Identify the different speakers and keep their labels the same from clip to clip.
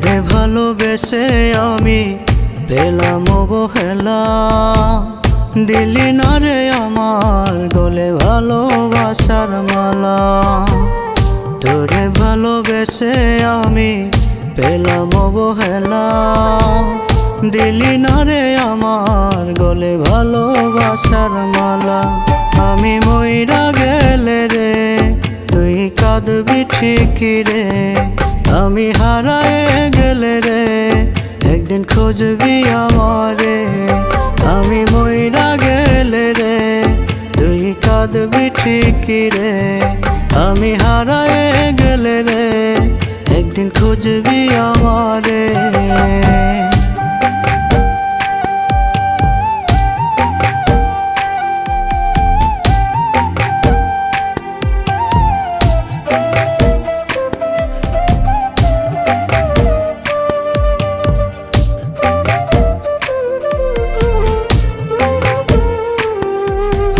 Speaker 1: তোরে ভালোবেসে আমি পেলাম অবহেলা, দিলি না রে আমার গলে ভালোবাসার মালা। তোরে ভালোবেসে আমি পেলাম অবহেলা, দিলি না রে আমার গলে ভালোবাসার মালা। আমি মইরা গেলে রে তুই কাঁদবি ঠিকই রে, আমি হারায়ে গেলে রে একদিন খুঁজবি আমারে। আমি মইরা গেলে রে তুই কাঁদবি ঠিকই রে, আমি হারায়ে গেলে রে একদিন খুঁজবি আমারে।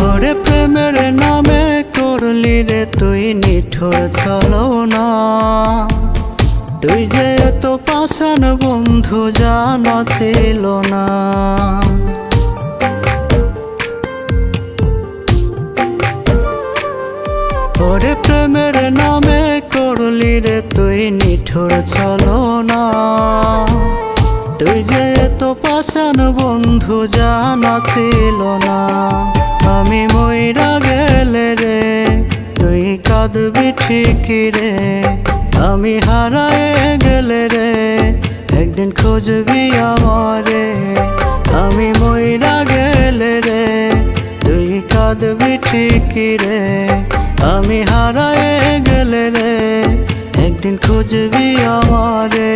Speaker 1: ওরে প্রেমের নামে করলি রে তুই নিঠুর ছলনা, তুই যে এত পাষাণ বন্ধু জানা ছিল না। ওরে প্রেমের নামে করলি রে তুই নিঠুর ছলনা, তুই যে এত পাষাণ বন্ধু জানা ছিল না। আমি মইরা গেলে রে তুই কাঁদবি ঠিকই রে, আমি হারায়ে গেলে রে একদিন খুঁজবি আমারে। আমি মইরা গেলে রে তুই কাঁদবি ঠিকই রে, আমি হারায়ে গেলে রে একদিন খুঁজবি আমারে।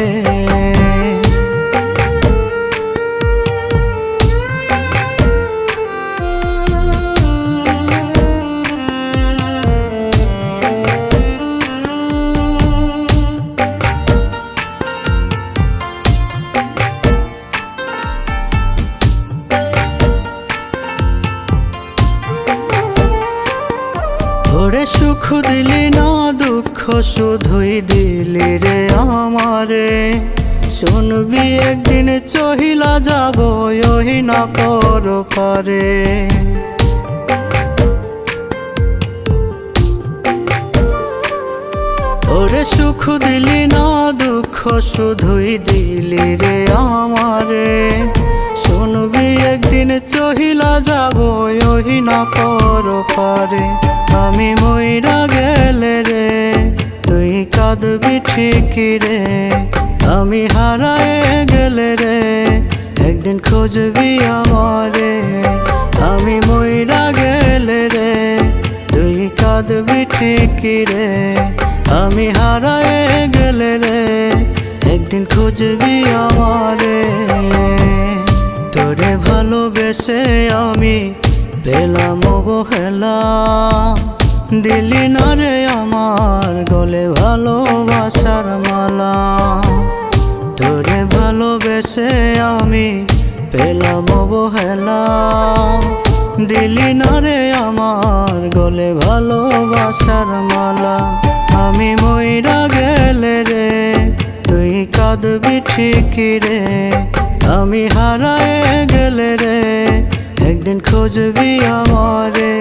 Speaker 1: ওরে সুখ দিলি না দুঃখ শুধুই দিলি রে আমারে, শুনবি একদিন চহিলা যাব ওহি না পর পারে। ওরে সুখ দিলি না দুঃখ শুধুই দিলি রে আমারে, শুনবি একদিন চহিলা যাব ওহি না পর পারে। আমি মইরা গেলে রে তুই কাঁদবি ঠিকই রে, আমি হারায়ে গেলে রে একদিন খুঁজবি আমারে। আমি মইরা গেলে রে তুই কাঁদবি ঠিকই রে, আমি হারায়ে গেলে রে একদিন খুঁজবি আমারে। তোরে ভালোবেসে আমি পেলাম অবহেলা, দিলি না রে আমার গলে ভালোবাসার মালা। তোরে ভালোবেসে আমি পেলাম অবহেলা, দিলি না রে আমার গলে ভালোবাসার মালা। আমি মইরা গেলে রে তুই কাঁদবি ঠিকই রে, আমি হারায়ে গেলে রে একদিন খুঁজবি আমারে।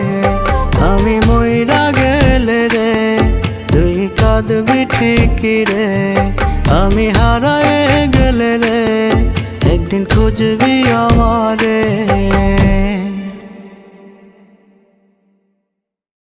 Speaker 1: আমি মইরা গেলে রে তুই কাঁদবি ঠিকই রে, আমি হারায়ে গেলে রে একদিন খুঁজবি আমারে।